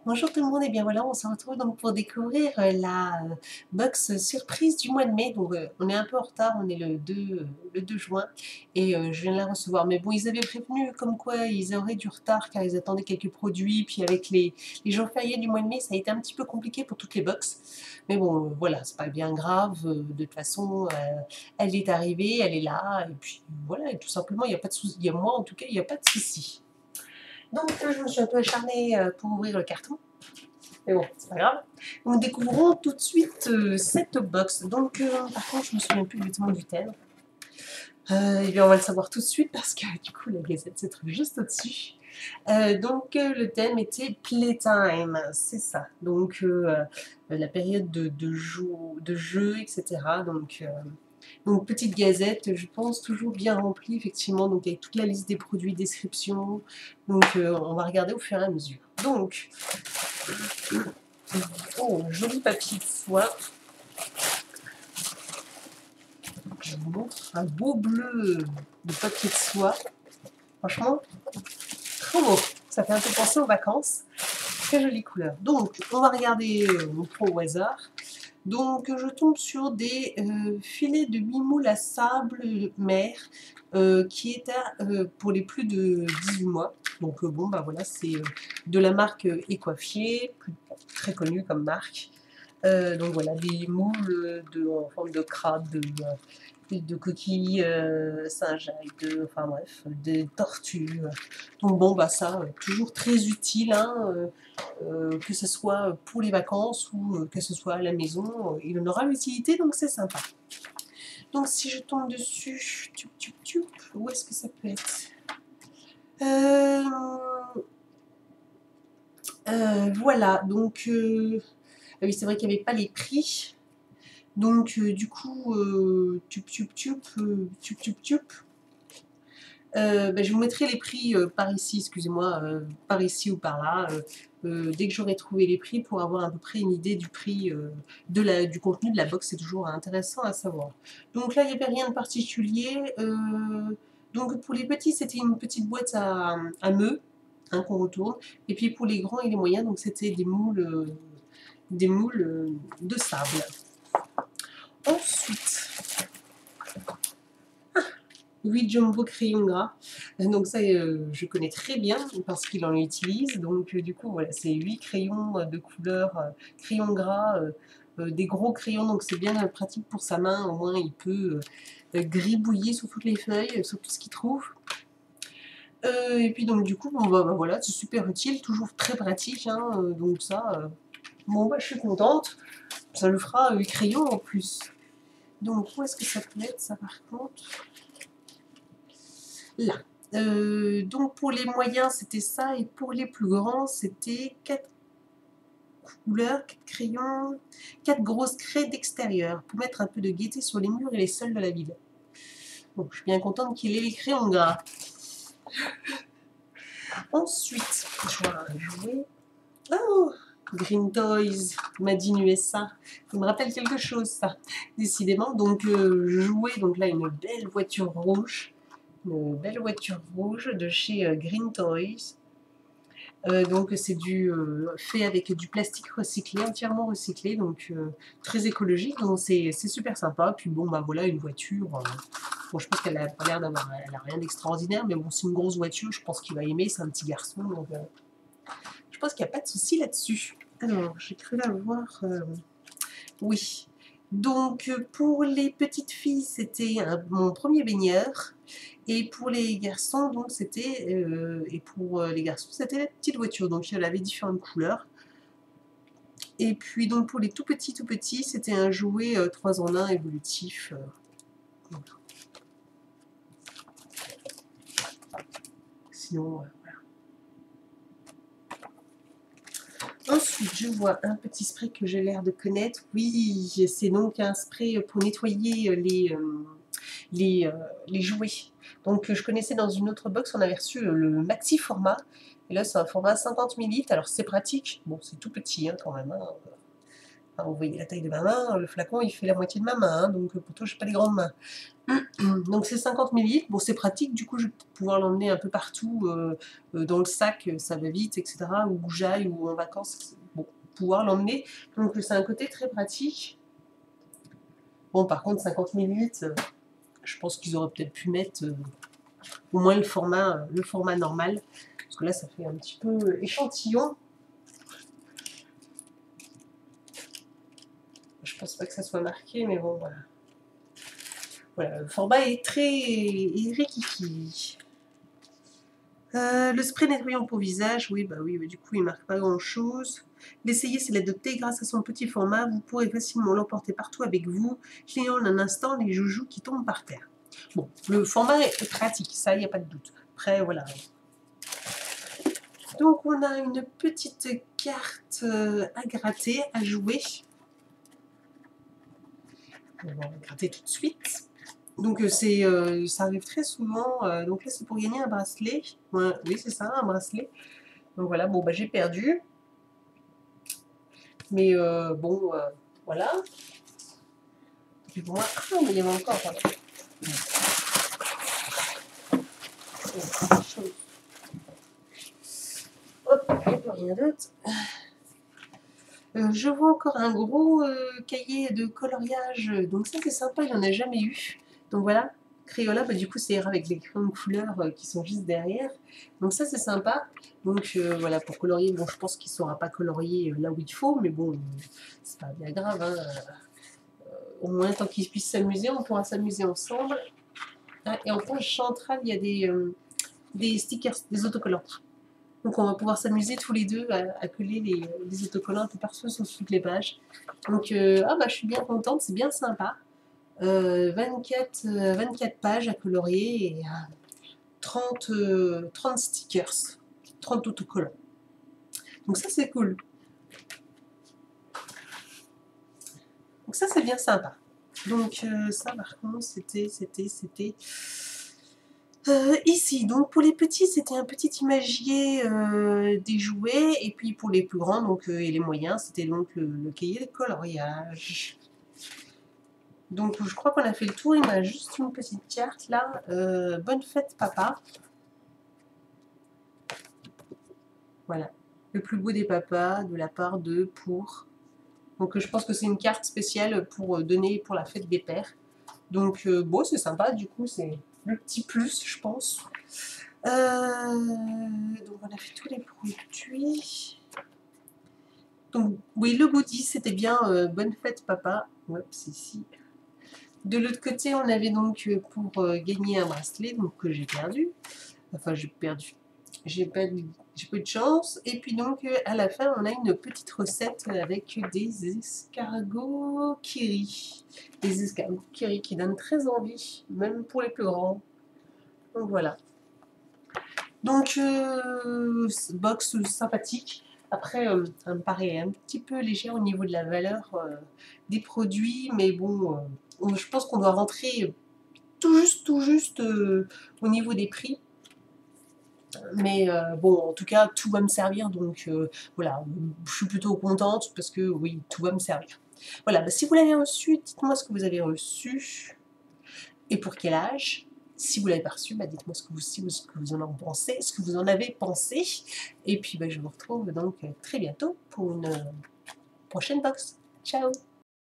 Bonjour tout le monde, et bien voilà, on se retrouve donc pour découvrir la box surprise du mois de mai. Donc on est un peu en retard, on est le 2 juin et je viens de la recevoir. Mais bon, ils avaient prévenu comme quoi ils auraient du retard car ils attendaient quelques produits. Puis avec les jours fériés du mois de mai, ça a été un petit peu compliqué pour toutes les box. Mais bon, voilà, c'est pas bien grave. De toute façon, elle est arrivée, elle est là. Et puis voilà, et tout simplement, il n'y a pas de souci. Il y a moi en tout cas, il n'y a pas de souci. Donc je me suis un peu acharnée pour ouvrir le carton. Mais bon, c'est pas grave. Nous découvrons tout de suite cette box. Donc, par contre, je me souviens plus exactement du thème. Et bien, on va le savoir tout de suite parce que du coup, la gazette se trouve juste au-dessus. Le thème était Playtime, c'est ça. Donc, la période de jeu, etc. Donc, petite gazette, je pense, toujours bien remplie, effectivement, donc avec toute la liste des produits, description. Donc, on va regarder au fur et à mesure. Donc, oh, joli papier de soie. Je vous montre un beau bleu de papier de soie. Franchement, trop beau. Ça fait un peu penser aux vacances. Très jolie couleur. Donc, on va regarder, on prend au hasard. Donc, je tombe sur des filets de mimoule à sable mer qui est pour les plus de 18 mois. Donc, bon, bah voilà, c'est de la marque Écoiffier, très connue comme marque. Donc voilà, des moules en forme de crabe, de coquilles Saint-Jacques, enfin bref, des tortues. Donc bon, bah ça, toujours très utile, hein, que ce soit pour les vacances ou que ce soit à la maison, il en aura l'utilité, donc c'est sympa. Donc si je tombe dessus, où est-ce que ça peut être voilà, donc ah oui, c'est vrai qu'il n'y avait pas les prix. Donc, du coup, je vous mettrai les prix par ici, excusez-moi, par ici ou par là, dès que j'aurai trouvé les prix pour avoir à peu près une idée du prix du contenu de la box, c'est toujours intéressant à savoir. Donc là, il n'y avait rien de particulier. Donc pour les petits, c'était une petite boîte à meux hein, qu'on retourne. Et puis pour les grands et les moyens, donc c'était des moules de sable. Ensuite, 8 jumbo crayon gras. Donc ça, je connais très bien parce qu'il en utilise. Donc du coup, voilà, c'est 8 crayons de couleur crayon gras, des gros crayons. Donc c'est bien pratique pour sa main. Au moins, il peut gribouiller sur toutes les feuilles, sur tout ce qu'il trouve. Et puis donc du coup, bon, bah, voilà, c'est super utile, toujours très pratique. Hein, donc ça, bon, bah, je suis contente. Ça lui fera 8 crayons en plus. Donc où est-ce que ça peut être ça par contre? Là. Donc pour les moyens, c'était ça, et pour les plus grands, c'était 4 couleurs, 4 crayons, 4 grosses craies d'extérieur pour mettre un peu de gaieté sur les murs et les sols de la ville. Donc je suis bien contente qu'il ait les crayons gras. Ensuite, je vois un jouet. Oh, Green Toys, Made in USA. Ça me rappelle quelque chose, ça, décidément. Donc, jouet, donc là, une belle voiture rouge. Une belle voiture rouge de chez Green Toys. Donc c'est fait avec du plastique recyclé, entièrement recyclé, donc très écologique, donc c'est super sympa. Puis bon, bah voilà, une voiture, bon, je pense qu'elle a pas l'air d'avoir rien d'extraordinaire, mais bon, c'est une grosse voiture, je pense qu'il va aimer, c'est un petit garçon, donc je pense qu'il n'y a pas de souci là-dessus. Alors, j'ai cru la voir, oui. Donc pour les petites filles, c'était mon premier baigneur. Et pour les garçons, donc c'était les garçons, c'était la petite voiture. Donc elle avait différentes couleurs. Et puis donc pour les tout petits, c'était un jouet 3 en 1 évolutif. Voilà. Sinon, voilà. Ensuite, je vois un petit spray que j'ai l'air de connaître. Oui, c'est donc un spray pour nettoyer les jouets. Donc je connaissais dans une autre box, on avait reçu le maxi format. Et là, c'est un format 50 ml. Alors c'est pratique. Bon, c'est tout petit hein, quand même. Hein. Enfin, vous voyez la taille de ma main, le flacon il fait la moitié de ma main, hein, donc pourtant j'ai pas des grandes mains. Donc c'est 50 ml, bon c'est pratique, du coup je vais pouvoir l'emmener un peu partout dans le sac, ça va vite, etc. Où j'aille ou en vacances, bon, pouvoir l'emmener. Donc c'est un côté très pratique. Bon par contre 50 ml, je pense qu'ils auraient peut-être pu mettre au moins le format normal, parce que là ça fait un petit peu échantillon. Je pense pas que ça soit marqué, mais bon voilà. Voilà, le format est très rikiki. Le spray nettoyant pour visage, oui, bah oui, mais du coup il marque pas grand chose. L'essayer, c'est l'adopter grâce à son petit format. Vous pourrez facilement l'emporter partout avec vous, clignant en un instant les joujoux qui tombent par terre. Bon, le format est pratique, ça, il n'y a pas de doute. Après, voilà. Donc on a une petite carte à gratter, à jouer. On va gratter tout de suite. Donc ça arrive très souvent. Donc là c'est pour gagner un bracelet. Ouais, oui c'est ça, un bracelet. Donc voilà, bon bah j'ai perdu. Mais bon, voilà. Et pour moi, ah mais il y en a encore, pardon. Hop, il n'y a rien d'autre. Je vois encore un gros cahier de coloriage, donc ça c'est sympa, il n'y en a jamais eu. Donc voilà, Crayola, bah, du coup c'est avec les crayons de couleur qui sont juste derrière. Donc ça c'est sympa. Donc voilà, pour colorier, bon je pense qu'il ne saura pas colorier là où il faut, mais bon, c'est pas bien grave. Hein. Au moins tant qu'il puisse s'amuser, on pourra s'amuser ensemble. Ah, et en page centrale, il y a des stickers, des autocollants. Donc on va pouvoir s'amuser tous les deux à coller les autocollants un peu partout sur toutes les pages. Donc ah bah, je suis bien contente, c'est bien sympa. 24 pages à colorier et 30 stickers, 30 autocollants. Donc ça c'est cool. Donc ça c'est bien sympa. Donc ça par contre c'était ici. Donc pour les petits c'était un petit imagier des jouets et puis pour les plus grands donc, et les moyens c'était donc le cahier de coloriage. Donc je crois qu'on a fait le tour, il me reste juste une petite carte là. Bonne fête papa. Voilà. Le plus beau des papas de la part de pour. Donc je pense que c'est une carte spéciale pour donner pour la fête des pères. Donc bon c'est sympa, du coup c'est le petit plus je pense. Donc on a fait tous les produits. Donc oui le goodie c'était bien bonne fête papa. Ouais c'est ici. De l'autre côté, on avait donc pour gagner un bracelet, donc que j'ai perdu. Enfin, j'ai perdu. J'ai pas eu de chance. Et puis donc, à la fin, on a une petite recette avec des escargots kiri. Des escargots kiri qui donnent très envie, même pour les plus grands. Donc voilà. Donc, box sympathique. Après, ça me paraît un petit peu léger au niveau de la valeur des produits, mais bon, je pense qu'on doit rentrer tout juste au niveau des prix. Mais bon, en tout cas, tout va me servir, donc voilà, je suis plutôt contente parce que oui, tout va me servir. Voilà, bah, si vous l'avez reçu, dites-moi ce que vous avez reçu et pour quel âge. Si vous l'avez pas reçu, bah, dites-moi ce que vous en avez pensé, ce que vous en avez pensé. Et puis bah, je vous retrouve donc très bientôt pour une prochaine box. Ciao!